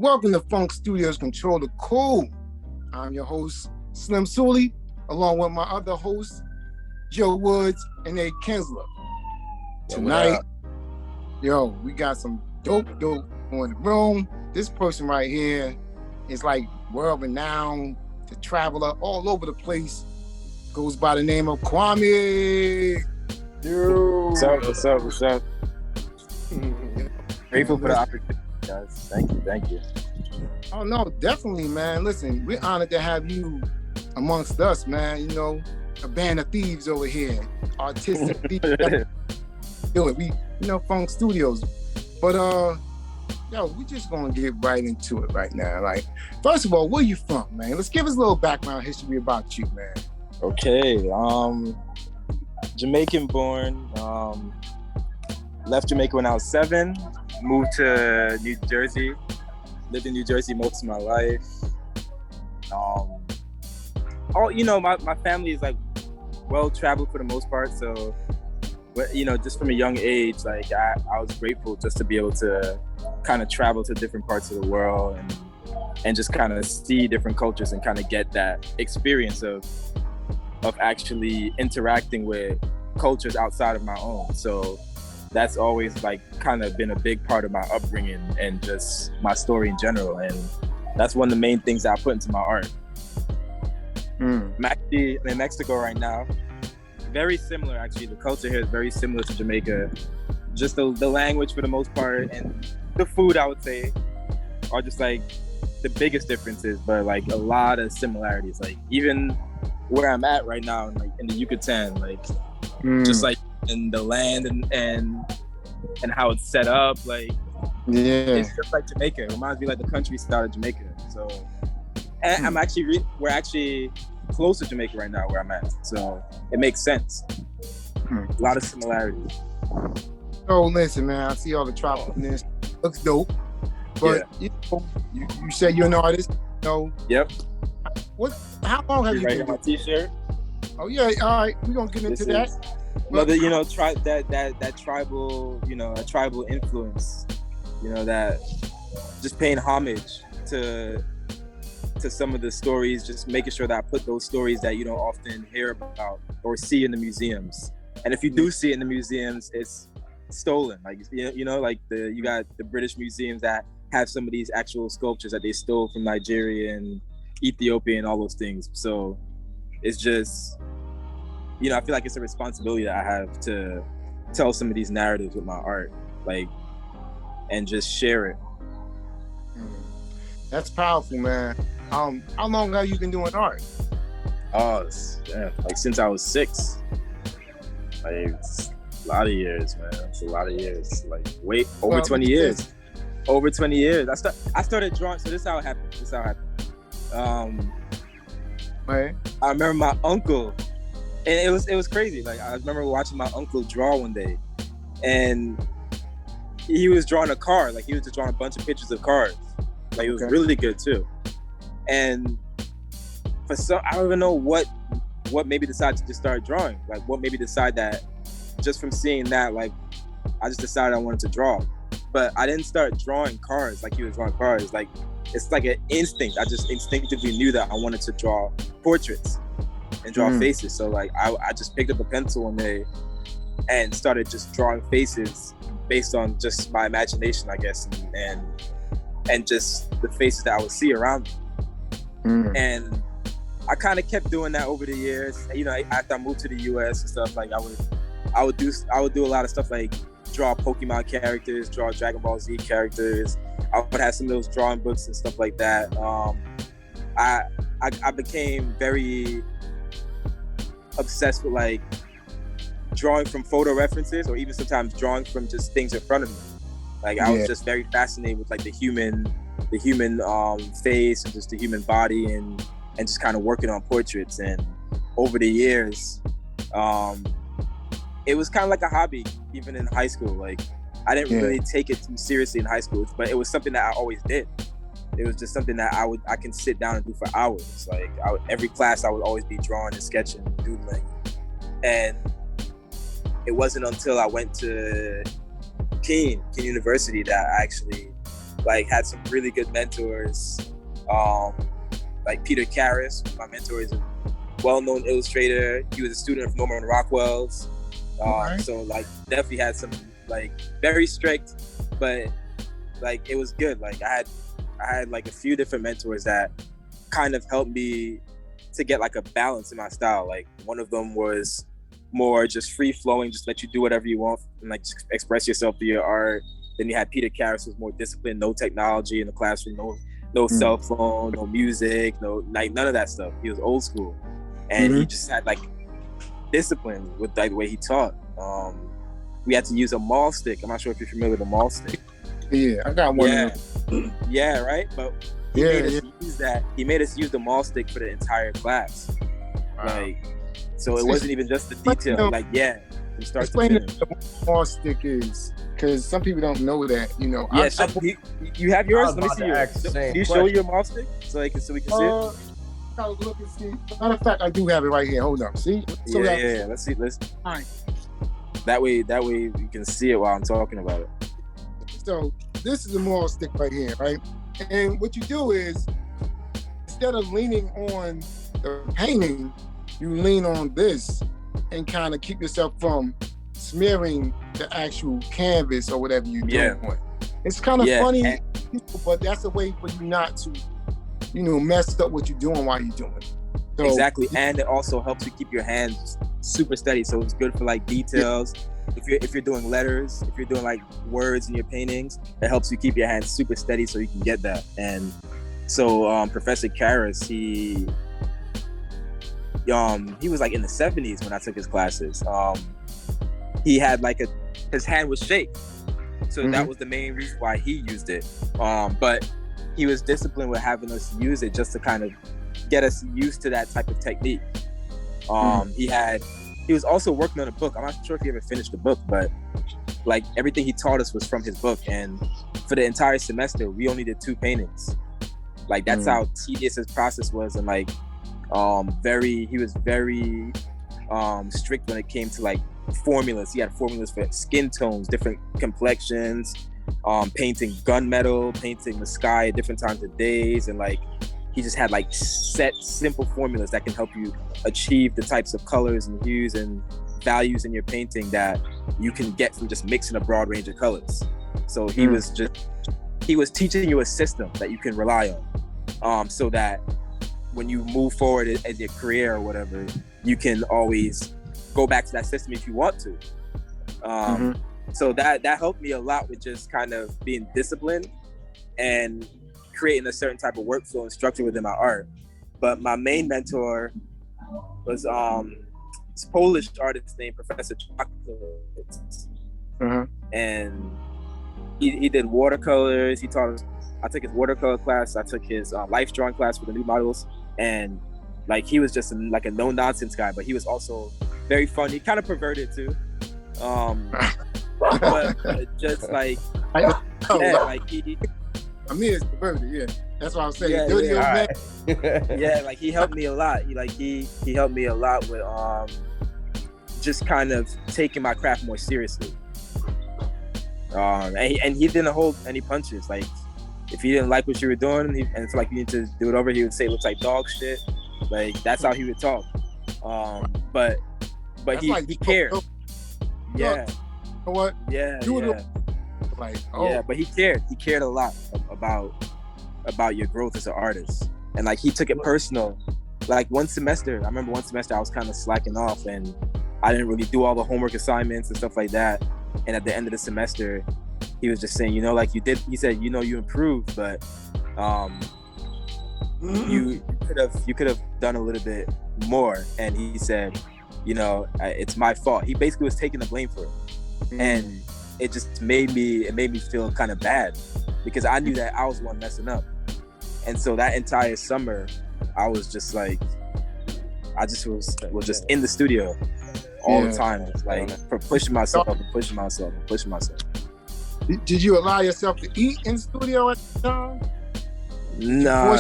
Welcome to Funkstudios Crew. I'm your host, Slim Sully, along with my other hosts, Joe Woods and Nate Kinsler. Tonight, we got some dope in the room. This person right here is like world-renowned, the traveler all over the place. Goes by the name of Kwame. Yo. What's up? Grateful for the opportunity, guys. Thank you. Oh no, definitely, man. Listen, we're honored to have you amongst us, man. You know, a band of thieves over here, artistic thieves. We, Funk Studios. But we just gonna get right into it right now. Like, first of all, where you from, man? Let's give us a little background history about you, man. Okay, Jamaican born. Left Jamaica when I was 7. Moved to New Jersey. Lived in New Jersey most of my life. My family is like well traveled for the most part. So, just from a young age, like I was grateful just to be able to kind of travel to different parts of the world and just kind of see different cultures and kind of get that experience of actually interacting with cultures outside of my own. So that's always like kind of been a big part of my upbringing and just my story in general. And that's one of the main things that I put into my art. I'm actually in Mexico right now. Very similar, actually. The culture here is very similar to Jamaica. Just the language for the most part, and the food, I would say, are just like the biggest differences, but like a lot of similarities. Like even where I'm at right now, like in the Yucatan, like just like in the land and how it's set up, like it's just like Jamaica. It reminds me like the countryside of Jamaica. So, and we're actually close to Jamaica right now where I'm at. So it makes sense. A lot of similarities. Oh, listen, man, I see all the tropicalness. Looks dope. But you said you're an artist. So yep. How long have you been doing my t-shirt? Oh yeah, all right. We're gonna get into that. Another, that tribal, a tribal influence, that just paying homage to some of the stories, just making sure that I put those stories that you don't often hear about or see in the museums. And if you do see it in the museums, it's stolen. Like, you got the British museums that have some of these actual sculptures that they stole from Nigeria and Ethiopia and all those things. So it's just, I feel like it's a responsibility that I have to tell some of these narratives with my art, like, and just share it. That's powerful, man. How long have you been doing art? Like since I was 6. Like, it's a lot of years, man. It's a lot of years. Like, over 20 years. Over 20 years. I started drawing. So this is how it happened. Right. I remember my uncle, and it was crazy. Like, I remember watching my uncle draw one day, and he was drawing a car. Like, he was just drawing a bunch of pictures of cars. Like, it was really good too. And I don't even know what made me decide to just start drawing. Like, what made me decide that just from seeing that, like, I just decided I wanted to draw. But I didn't start drawing cars like he was drawing cars. Like, it's like an instinct. I just instinctively knew that I wanted to draw portraits and draw faces. So like, I just picked up a pencil one day and started just drawing faces based on just my imagination, I guess, and just the faces that I would see around me. And I kind of kept doing that over the years. After I moved to the US and stuff, like I would do a lot of stuff like draw Pokemon characters, draw Dragon Ball Z characters. I would have some of those drawing books and stuff like that. I became very obsessed with like drawing from photo references, or even sometimes drawing from just things in front of me. Like, I was just very fascinated with like the human face and just the human body and just kind of working on portraits. And over the years, it was kind of like a hobby, even in high school. Like, I didn't really take it too seriously in high school, but it was something that I always did. It was just something that I can sit down and do for hours. Like, every class I would always be drawing and sketching and doodling. And it wasn't until I went to Keene University that I actually like had some really good mentors. Like Peter Karras, my mentor, is a well-known illustrator. He was a student of Norman Rockwell's. So like definitely had some like very strict, but like it was good. Like I had like a few different mentors that kind of helped me to get like a balance in my style. Like one of them was more just free flowing, just let you do whatever you want and like just express yourself through your art. Then you had Peter Karras, who's more disciplined, no technology in the classroom, no cell phone, no music, no like none of that stuff. He was old school, and he just had like discipline with like the way he taught. We had to use a maul stick. I'm not sure if you're familiar with a maul stick. Yeah, I got one. Yeah, yeah, right. But he made us use that. He made us use the maul stick for the entire class. Wow. Like, so it wasn't even just the detail. Like, yeah, from start to finish. What a maul stick is, because some people don't know that. You know. Yeah. You have yours. Let me see yours. Can you show your maul stick so we can see it? I'll look and see. Matter of fact, I do have it right here. Hold up. See? So yeah. Let's see. All right. That way you can see it while I'm talking about it. So this is a maul stick right here, right? And what you do is, instead of leaning on the painting, you lean on this and kind of keep yourself from smearing the actual canvas or whatever you're doing. It's kind of funny, but that's a way for you not to, mess up what you're doing while you're doing it. So, exactly, and it also helps you keep your hands super steady. So it's good for like details. Yeah. If you're doing letters, if you're doing like words in your paintings, it helps you keep your hands super steady so you can get that. And so Professor Karras, he was like in the 70s when I took his classes. He had like his hand was shaped, so that was the main reason why he used it. But he was disciplined with having us use it just to kind of get us used to that type of technique. He was also working on a book. I'm not sure if he ever finished the book, but like everything he taught us was from his book. And for the entire semester, we only did 2 paintings. Like that's how tedious his process was. And like, he was very strict when it came to like formulas. He had formulas for skin tones, different complexions, painting gunmetal, painting the sky at different times of days. And like, he just had like set simple formulas that can help you achieve the types of colors and hues and values in your painting that you can get from just mixing a broad range of colors. So he was teaching you a system that you can rely on, so that when you move forward in your career or whatever, you can always go back to that system if you want to. So that helped me a lot with just kind of being disciplined and creating a certain type of workflow and structure within my art. But my main mentor was this Polish artist named Professor Chocolate. And he did watercolors. He taught us. I took his watercolor class. I took his life drawing class for the new models. And like he was just like a no nonsense guy, but he was also very funny, kind of perverted too. But just like like he. I mean, it's perverted, yeah. That's what I was saying. Yeah, like he helped me a lot. He helped me a lot with just kind of taking my craft more seriously. And he didn't hold any punches. Like if he didn't like what you were doing and it's like you need to do it over, he would say it looks like dog shit. Like that's how he would talk. But he cared. Yeah. You know what? Yeah. Like, yeah, but he cared a lot about your growth as an artist, and like he took it personal. Like I remember one semester I was kind of slacking off and I didn't really do all the homework assignments and stuff like that, and at the end of the semester he was just saying, like he said, you improved, but you could have done a little bit more. And he said, it's my fault. He basically was taking the blame for it. And it just made me feel kind of bad because I knew that I was the one messing up. And so that entire summer, I was just like, I just was just in the studio all the time. It's like for pushing myself and pushing myself and pushing myself. Did you allow yourself to eat in the studio at the time? No,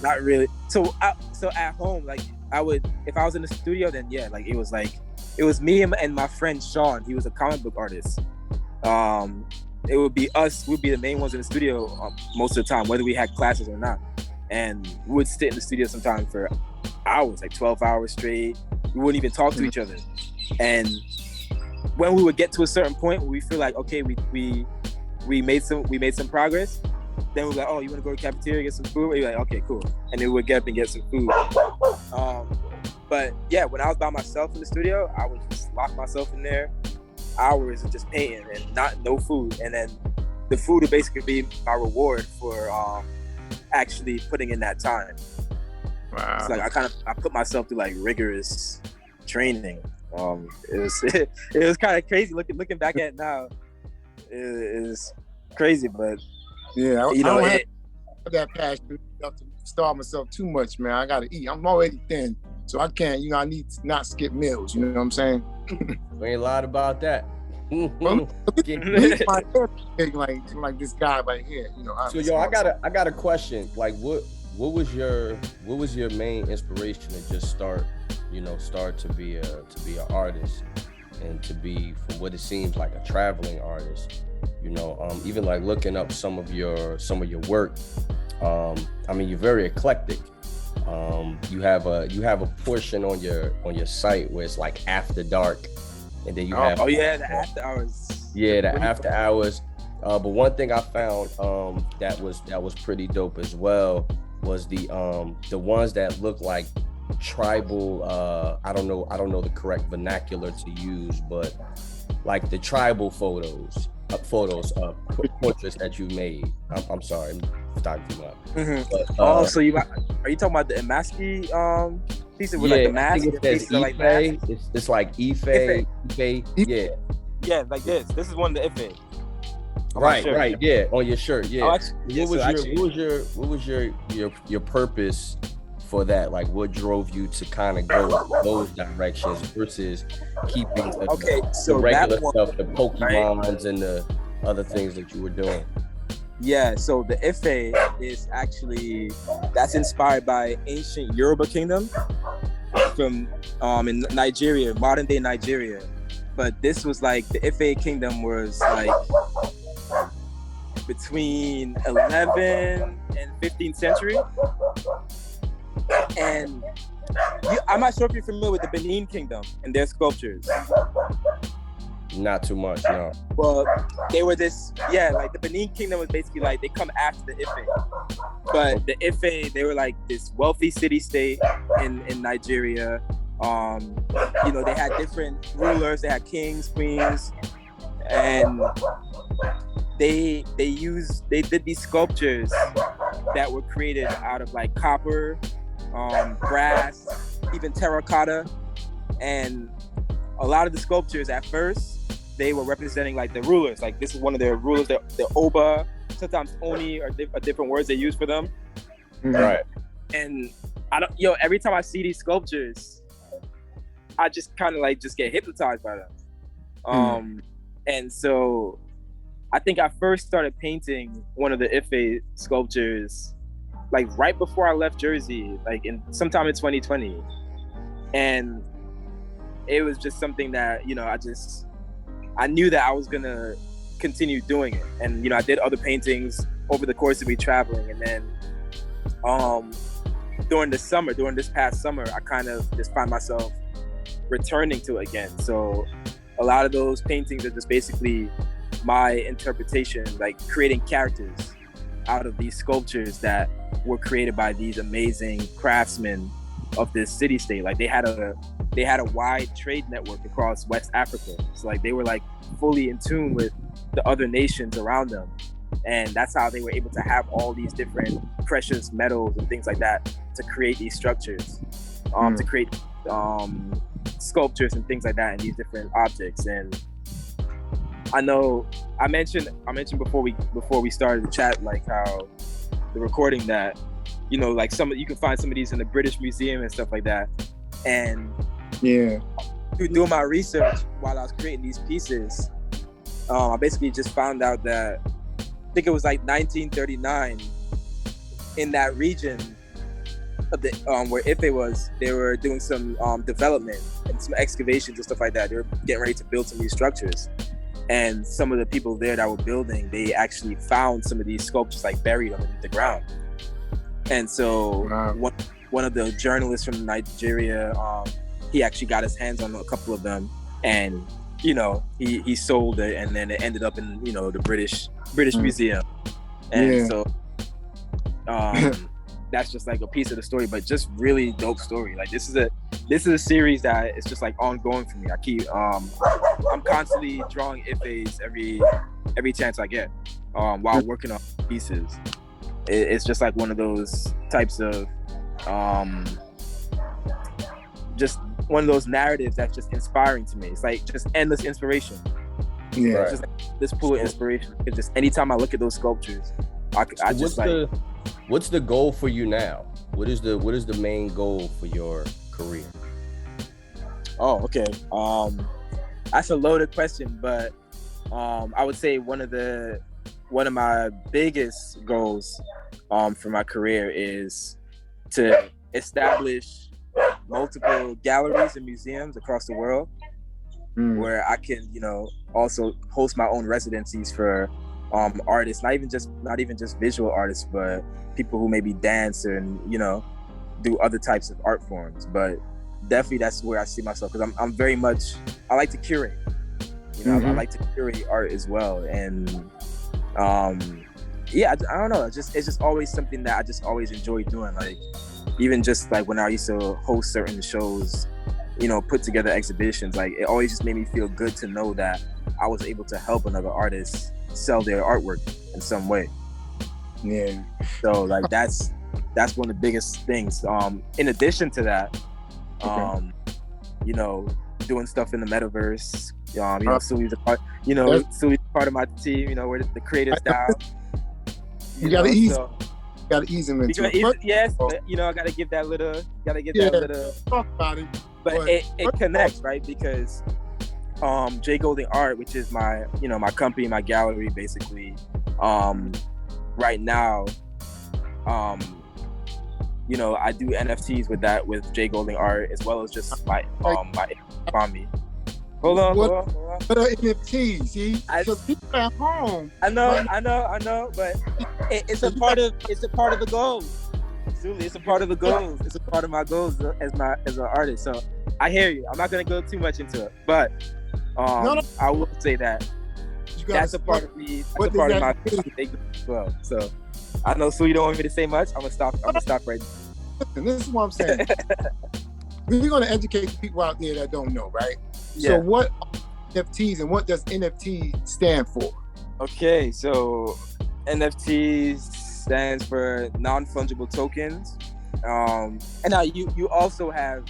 not really. So at home, like I would, if I was in the studio, then it was me and my friend Sean. He was a comic book artist. And it would be us. We'd be the main ones in the studio most of the time, whether we had classes or not. And we would sit in the studio sometimes for hours, like 12 hours straight. We wouldn't even talk to each other. And when we would get to a certain point where we feel like, okay, we made some progress, then we're like, oh, you want to go to the cafeteria, get some food? And you're like, okay, cool. And then we'd get up and get some food. But yeah, when I was by myself in the studio, I would just lock myself in there, hours of just painting and no food. And then the food would basically be my reward for actually putting in that time. Wow. It's like I put myself through like rigorous training. It was kind of crazy looking back at it now. It is crazy, but yeah, you know, I don't have that passion enough to starve myself too much, man. I gotta eat. I'm already thin, so I can't. I need to not skip meals. You know what I'm saying? We ain't lied about that. Well, like this guy right here. So yo, I got a question. Like, what was your main inspiration to just start to be an artist and to be, from what it seems like, a traveling artist? Even like looking up some of your work. I mean, you're very eclectic. You have a portion on your site where it's like after dark, and then you have the after hours. Yeah, the after hours. But one thing I found that was pretty dope as well was the ones that look like tribal. I don't know the correct vernacular to use, but like the tribal portraits that you made. I'm sorry, I'm talking too much. Mm-hmm. But, so are you talking about the Imaski piece with like the mask? It's like Ife. Yeah, like this. This is one of the Ife. Right, yeah, on your shirt, yeah. What was your purpose for that? Like, what drove you to kind of go those directions versus keeping the regular stuff, the Pokemons, right, and the other things that you were doing? Yeah, so the Ife is actually, that's inspired by ancient Yoruba kingdom from in Nigeria, modern day Nigeria. But this was like, the Ife kingdom was like between 11th and 15th century. And I'm not sure if you're familiar with the Benin kingdom and their sculptures. Not too much, no. Well, they were like the Benin kingdom was basically like, they come after the Ife. But the Ife, they were like this wealthy city-state in Nigeria. They had different rulers, they had kings, queens, and they did these sculptures that were created out of like copper, brass, even terracotta. And a lot of the sculptures at first, they were representing like the rulers. Like, this is one of their rulers, the Oba, sometimes Oni are different words they use for them. Right. And every time I see these sculptures, I just kind of like just get hypnotized by them. And so I think I first started painting one of the Ife sculptures like right before I left Jersey, like sometime in 2020. And it was just something that, I knew that I was gonna continue doing it. And, I did other paintings over the course of me traveling. And then during this past summer, I kind of just find myself returning to it again. So a lot of those paintings are just basically my interpretation, like creating characters out of these sculptures that were created by these amazing craftsmen of this city-state. Like, they had a wide trade network across West Africa. So like, they were like fully in tune with the other nations around them. And that's how they were able to have all these different precious metals and things like that to create these structures, to create sculptures and things like that, and these different objects. And I know I mentioned before we started the chat, like how the recording that, like you can find some of these in the British Museum and stuff like that. And yeah, through doing my research while I was creating these pieces, I basically just found out that I think it was like 1939 in that region of the where Ife was, they were doing some development and some excavations and stuff like that. They were getting ready to build some new structures. And some of the people there that were building, they actually found some of these sculptures like buried underneath the ground. And so one of the journalists from Nigeria, he actually got his hands on a couple of them, and he sold it, and then it ended up in the British Museum. And so that's just like a piece of the story, but just really dope story. Like this is a series that it's just like ongoing for me. I keep I'm constantly drawing ifs every chance I get while working on pieces. It's just like one of those types of just one of those narratives that's just inspiring to me. It's like just endless inspiration. Yeah, it's just like this pool of inspiration. It's just anytime I look at those sculptures, what's the goal for you now? What is the main goal for your career? Oh, okay. That's a loaded question, but I would say one of my biggest goals for my career is to establish multiple galleries and museums across the world where I can, also host my own residencies for artists, not even just visual artists, but people who maybe dance and do other types of art forms. But definitely that's where I see myself, because I'm very much, I like to curate. I like to curate art as well, and I don't know. It's just always something that I just always enjoy doing. Like even just like when I used to host certain shows, put together exhibitions, like it always just made me feel good to know that I was able to help another artist sell their artwork in some way. Yeah. So like that's one of the biggest things. In addition to that, doing stuff in the metaverse. Suli's a part. Suli's part of my team. We're the creators down. You gotta ease. Gotta ease him into it. Yes, but, I gotta give that little. Talk about it. But it connects, right? Because J Golding Art, which is my my company, my gallery, basically. Right now, I do NFTs with J Golding Art, as well as just my Kwame. Hold on. What are NFTs? See, because people at home. I know, but it's a part of the goals. Absolutely, it's a part of the goals. It's a part of my goals as an artist. So I hear you. I'm not gonna go too much into it, but I will say that that's a part of me. That's a part of my as well. So I know Suli don't want me to say much. I'm gonna stop right now. Listen, this is what I'm saying. We're gonna educate the people out there that don't know, right? Yeah. So what are NFTs and what does NFT stand for? Okay, so NFTs stands for non-fungible tokens. And now you also have,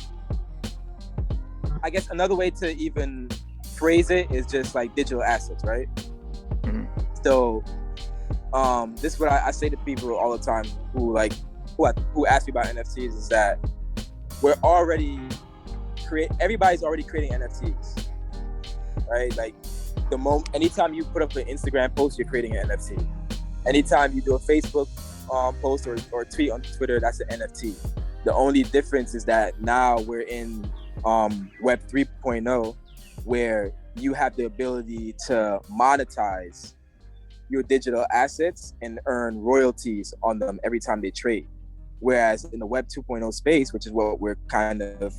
I guess another way to even phrase it is just like digital assets, right? Mm-hmm. So this is what I say to people all the time who ask me about NFTs, is that everybody's already creating NFTs, right? Like anytime you put up an Instagram post, you're creating an NFT. Anytime you do a Facebook post or tweet on Twitter, that's an NFT. The only difference is that now we're in Web 3.0, where you have the ability to monetize your digital assets and earn royalties on them every time they trade. Whereas in the Web 2.0 space, which is what we're kind of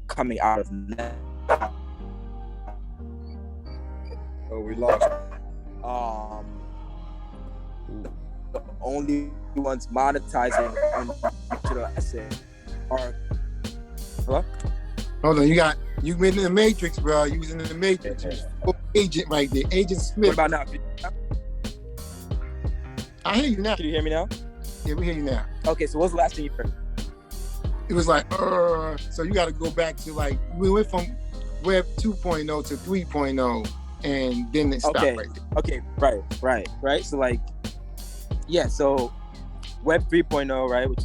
coming out of now. Oh, we lost. The only ones monetizing on digital assets are. Hello? Hold on, you been in the Matrix, bro. You was in the Matrix. Agent right there, Agent Smith. What about now? I hear you now. Can you hear me now? Yeah, we hear you now. Okay, so what's the last thing you heard? It was like, so you got to go back to like, we went from Web 2.0 to 3.0, and then it stopped right there. Okay, right. So like, yeah, so Web 3.0, right, which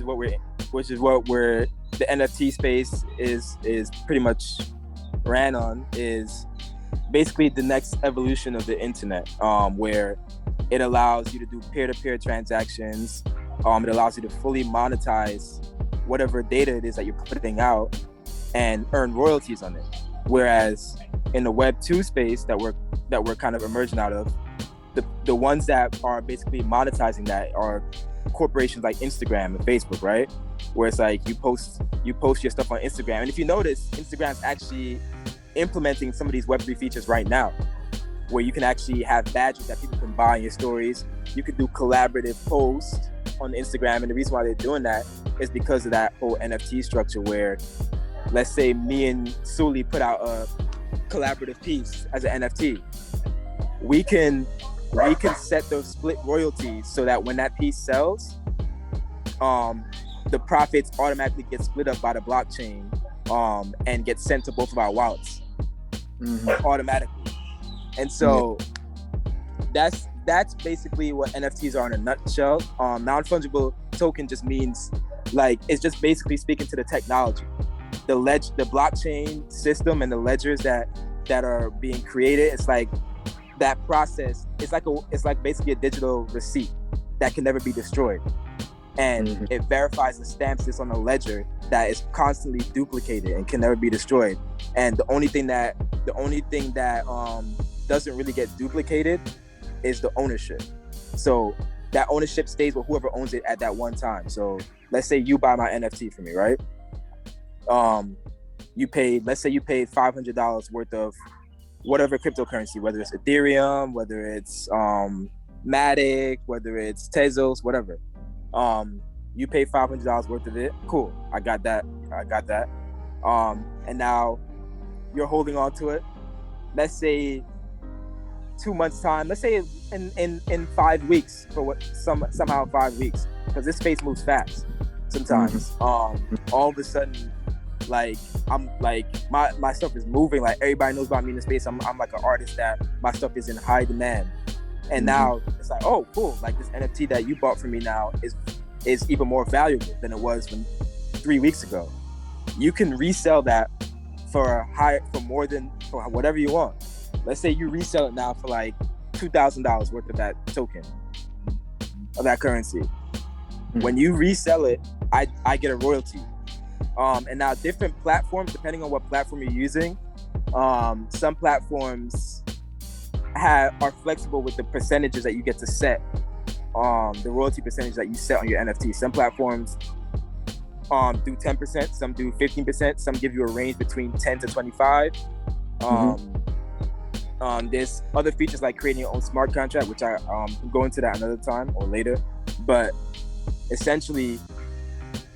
is what we're the NFT space is pretty much ran on, is basically the next evolution of the internet, where it allows you to do peer-to-peer transactions. It allows you to fully monetize whatever data it is that you're putting out and earn royalties on it. Whereas in the Web 2 space that we're kind of emerging out of, the ones that are basically monetizing that are corporations like Instagram and Facebook, right? Where it's like you post your stuff on Instagram, and if you notice, Instagram's actually implementing some of these Web3 features right now, where you can actually have badges that people can buy in your stories. You can do collaborative posts on Instagram, and the reason why they're doing that is because of that whole NFT structure where, let's say me and Suli put out a collaborative piece as an NFT. We can set those split royalties so that when that piece sells, the profits automatically get split up by the blockchain, and get sent to both of our wallets automatically. And so that's basically what NFTs are in a nutshell. Non-fungible token just means, like, it's just basically speaking to the technology, the blockchain system and the ledgers that are being created. It's like that process. It's like basically a digital receipt that can never be destroyed, and it verifies and stamps this on a ledger that is constantly duplicated and can never be destroyed. And the only thing that doesn't really get duplicated is the ownership. So that ownership stays with whoever owns it at that one time. So let's say you buy my NFT for me, right? Let's say you paid $500 worth of whatever cryptocurrency, whether it's Ethereum, whether it's Matic, whether it's Tezos, whatever. You pay $500 worth of it. Cool. I got that. And now you're holding on to it. Let's say 2 months time. Let's say in 5 weeks, somehow 5 weeks, because this space moves fast sometimes. All of a sudden, like, I'm like, my stuff is moving. Like, everybody knows about me in the space. I'm like an artist that my stuff is in high demand. And now it's like, oh, cool. Like, this NFT that you bought from me now is even more valuable than it was 3 weeks ago. You can resell that for whatever you want. Let's say you resell it now for like $2,000 worth of that token, of that currency. When you resell it, I get a royalty. And now different platforms, depending on what platform you're using, some platforms are flexible with the percentages that you get to set, the royalty percentage that you set on your NFT. Some platforms do 10%, some do 15%, some give you a range between 10 to 25. There's other features like creating your own smart contract, which I can go into that another time or later. But essentially,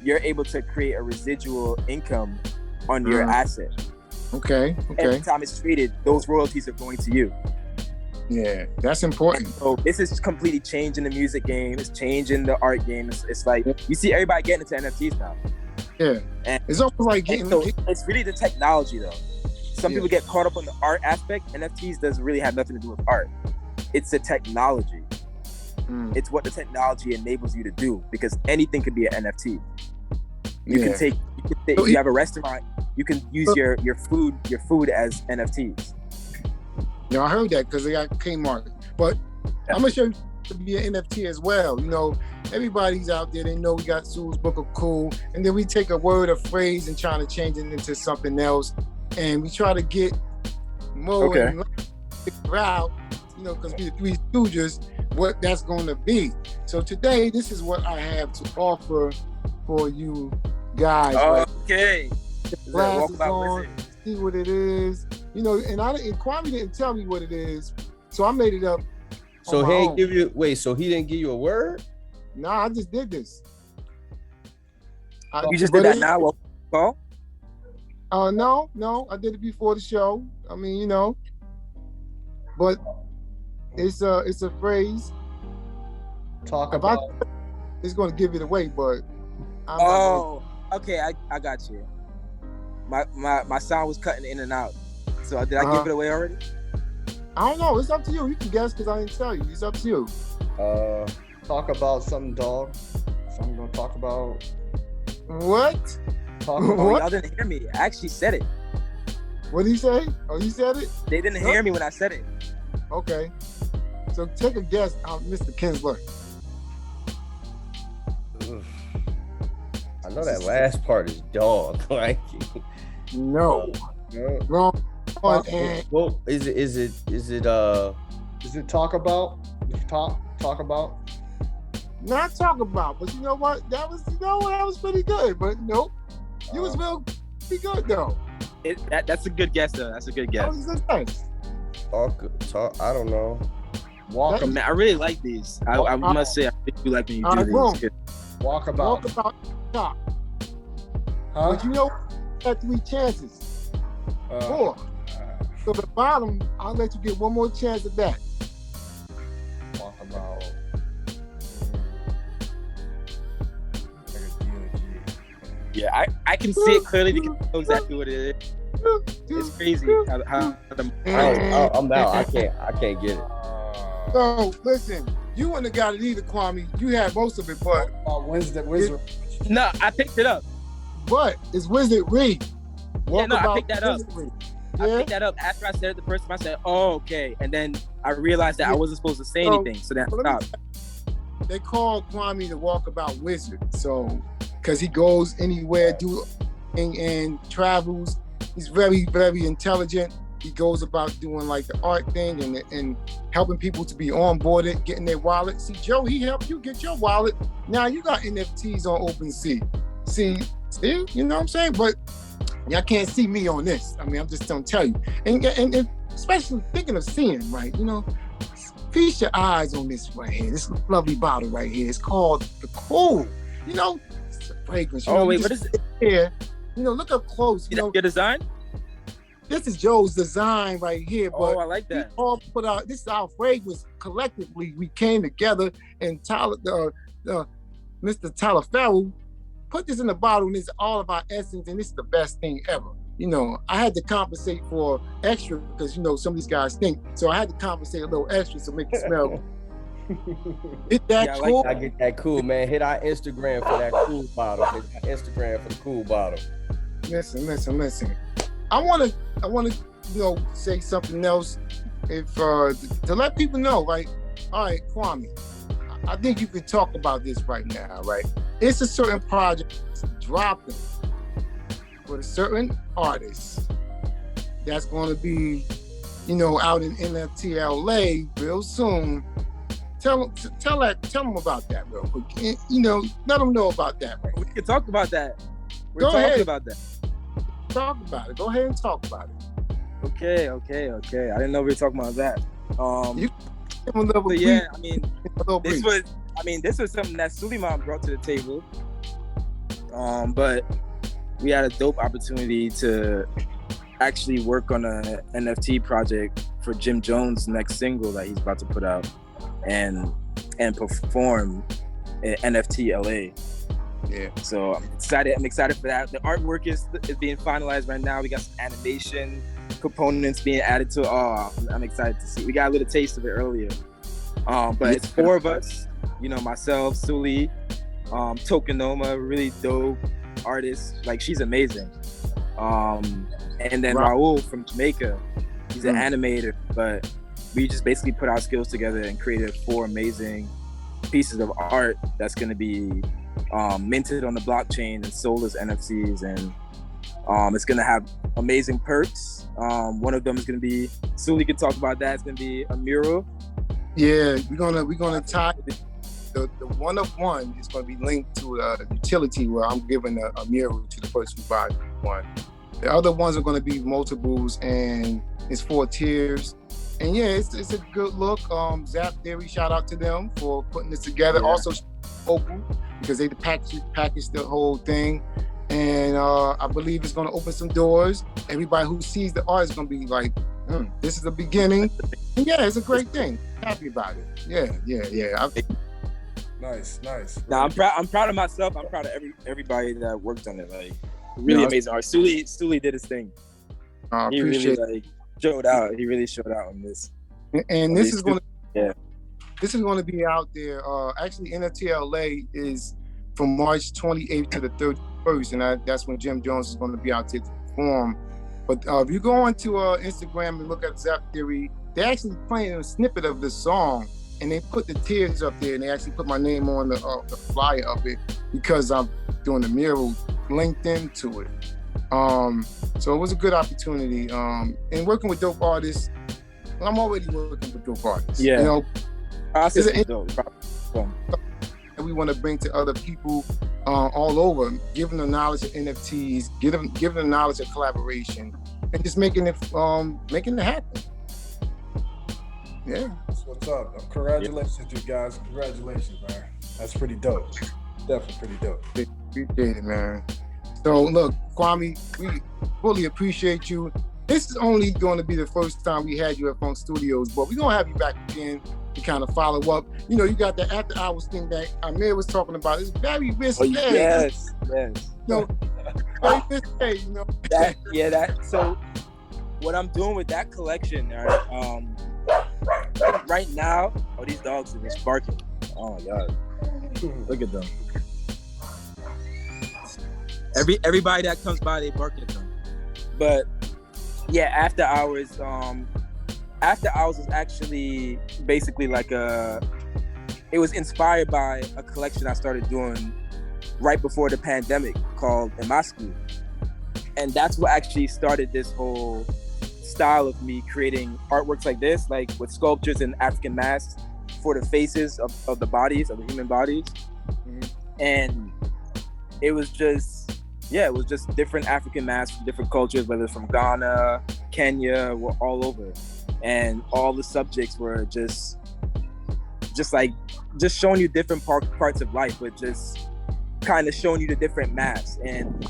you're able to create a residual income on your asset. Okay. Every time it's traded, those royalties are going to you. Yeah, that's important. So this is completely changing the music game. It's changing the art game. It's like, you see everybody getting into NFTs now. Yeah, and it's almost like it's really the technology, though. Some people get caught up on the art aspect. NFTs doesn't really have nothing to do with art. It's the technology. It's what the technology enables you to do, because anything could be an NFT. If you have a restaurant, you can use your food as NFTs. Yeah, I heard that because they got Kmart. But I'm gonna show you to be an NFT as well. You know, everybody's out there. They know we got Sue's Book of Cool, and then we take a word or phrase and try to change it into something else, and we try to get more and figure out, you know, because we're the Three Stooges, what that's going to be. So today, this is what I have to offer for you guys. Okay. Glasses on, see what it is. You know, and Kwame didn't tell me what it is, so I made it up. So he didn't give you so he didn't give you a word? Nah, I just did this. You just did that now? Well, no, I did it before the show. I mean, you know, but it's a phrase. Talk about. It's going to give it away, but. Okay, I got you. My sound was cutting in and out. So did I give it away already? I don't know. It's up to you. You can guess because I didn't tell you. It's up to you. Talk about something, dog. Something gonna talk about. What? Talk about. What? Y'all didn't hear me. I actually said it. What did he say? Oh, you said it? They didn't hear me when I said it. Okay. So take a guess, Mr. Kinsler. I know that last part is dog. Like, no. Wrong. And Well, is it talk about? Talk about? not talk about, but you know what? That was pretty good. But nope, you was real pretty good though. That's a good guess though. That's a good That guess. was a good guess. talk? I don't know. Walk Man, I really like these. I must say, I really do like when you do these. Boom. Good. Walk about. Top. Huh? But you know, got 3 chances. 4. So the bottom, I'll let you get one more chance at that. Walk about. Yeah, I can see it clearly because I know exactly what it is. It's crazy how I'm out. I can't get it. So listen, you wouldn't have got it either, Kwame. You had most of it, but Wizard. No, I picked it up. But it's Wizard Reed. I picked that up. Yeah? I picked that up after I said it the first time. I said, "Oh, okay," and then I realized that I wasn't supposed to say anything, so then I stopped. They called Kwame the Walkabout Wizard, so because he goes anywhere, and travels. He's very, very intelligent. He goes about doing like the art thing and helping people to be onboarded, getting their wallet. See, Joe, he helped you get your wallet. Now you got NFTs on OpenSea. See, you know what I'm saying? But y'all can't see me on this. I mean, I'm just gonna tell you. And especially thinking of seeing, right? You know, feast your eyes on this right here. This lovely bottle right here. It's called the Cool. You know, it's a fragrance. Wait, what is it? Here, you know, look up close. You know, your design? This is Joe's design right here. But I like that. We all put out. This is our fragrance. Collectively, we came together and Mr. Talaferro put this in the bottle, and this is all of our essence, and this is the best thing ever. You know, I had to compensate for extra because, you know, some of these guys stink. So I had to compensate a little extra to make it smell. Hit that cool. I get that cool, man. Hit our Instagram for that cool bottle. Hit our Instagram for the cool bottle. Listen. I wanna, you know, say something else. If to let people know, right? All right, Kwame, I think you could talk about this right now, right? It's a certain project dropping for a certain artist that's going to be, you know, out in NFT LA real soon. Tell them about that real quick. You know, let them know about that. Right? We can talk about that. We're Go talking ahead. about that. Talk about it. Go ahead and talk about it. Okay. I didn't know we were talking about that. You give them a little brief. Yeah, I mean, brief. this was something that Suleiman brought to the table. But we had a dope opportunity to actually work on an NFT project for Jim Jones' next single that he's about to put out and perform at NFT LA. Yeah. So I'm excited for that. The artwork is being finalized right now. We got some animation components being added to it. Oh, I'm excited to see. We got a little taste of it earlier. But it's 4 of us, you know, myself, Suli, Tokenoma, really dope artist. Like, she's amazing. And then Raul from Jamaica, he's an animator, but we just basically put our skills together and created 4 amazing pieces of art that's going to be minted on the blockchain and sold as NFTs, and it's going to have amazing perks. One of them is going to be, Suli can talk about that, it's going to be a mural. Yeah, we're gonna tie the one of one is going to be linked to a utility where I'm giving a mural to the person who buys one. The other ones are going to be multiples, and it's 4 tiers. And yeah, it's a good look. Zap Theory, shout out to them for putting this together. Yeah. Also, Opal, because they packaged the whole thing. And I believe it's going to open some doors. Everybody who sees the art is going to be like, this is the beginning. And yeah, it's a great thing. Happy about it. Yeah. Nice. Now I'm proud of myself. I'm proud of everybody that worked on it. Like, really amazing art. Suli did his thing. I he appreciate really showed out. He really showed out on this. And this is going to be out there. Actually, NFT LA is from March 28th to the 31st, and that's when Jim Jones is going to be out to perform. But if you go onto Instagram and look at Zap Theory, they're actually playing a snippet of the song, and they put the tears up there, and they actually put my name on the flyer of it because I'm doing the mural linked into it. So it was a good opportunity. And working with dope artists, I'm already working with dope artists. Yeah. You know, Process Is is it- dope. that we want to bring to other people all over, giving them knowledge of NFTs, giving them knowledge of collaboration, and just making it happen. Yeah. That's what's up. Congratulations, you guys. Congratulations, man. That's pretty dope. Definitely pretty dope. Appreciate it, man. So look, Kwame, we fully appreciate you. This is only going to be the first time we had you at Funk Studios, but we're going to have you back again to kind of follow up. You know, you got the after hours thing that Amir was talking about. It's very risky. Yes. You know, very risky, you know. So what I'm doing with that collection, right now, these dogs are just barking. Oh my God. Look at them. Everybody that comes by, they bark at them. But yeah, after hours is actually basically like it was inspired by a collection I started doing right before the pandemic called Emasku. And that's what actually started this whole style of me creating artworks like this, like with sculptures and African masks for the faces of the bodies, of the human bodies. And it was just different African masks from different cultures, whether it's from Ghana, Kenya, we're all over. And all the subjects were just showing you different parts of life, but just kind of showing you the different masks. And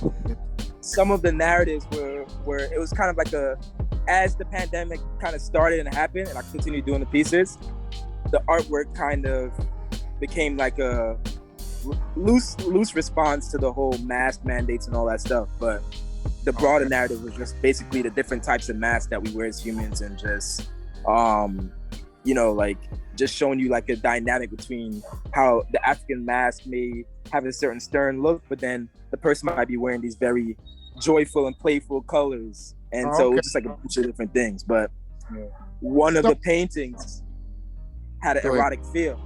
some of the narratives were it was kind of like as the pandemic kind of started and happened, and I continued doing the pieces, the artwork kind of became like a loose response to the whole mask mandates and all that stuff. But the broader narrative was just basically the different types of masks that we wear as humans, and just like just showing you like a dynamic between how the African mask may have a certain stern look, but then the person might be wearing these very joyful and playful colors. And so it was just like a bunch of different things. But one of the paintings had an erotic feel.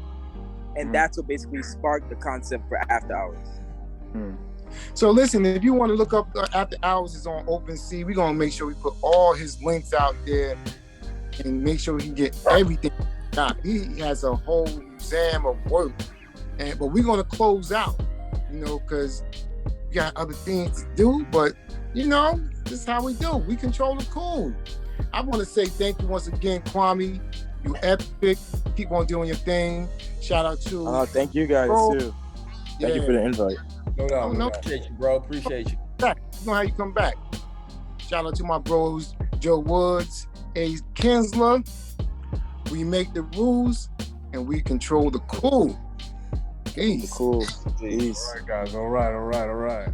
And that's what basically sparked the concept for After Hours. So listen, if you want to look up After Hours is on OpenSea, we're going to make sure we put all his links out there and make sure he can get everything out. He has a whole museum of work. But we're going to close out, because we got other things to do. But, this is how we do. We control the cool. I want to say thank you once again, Kwame. You epic. Keep on doing your thing. Shout out to... thank you guys, too. Thank you for the invite. No doubt. No. Appreciate you, bro. Appreciate you. You know how you come back. Shout out to my bros, Joe Woods, A. Kinsler. We make the rules and we control the cool. Peace. Cool. Peace. All right, guys. All right.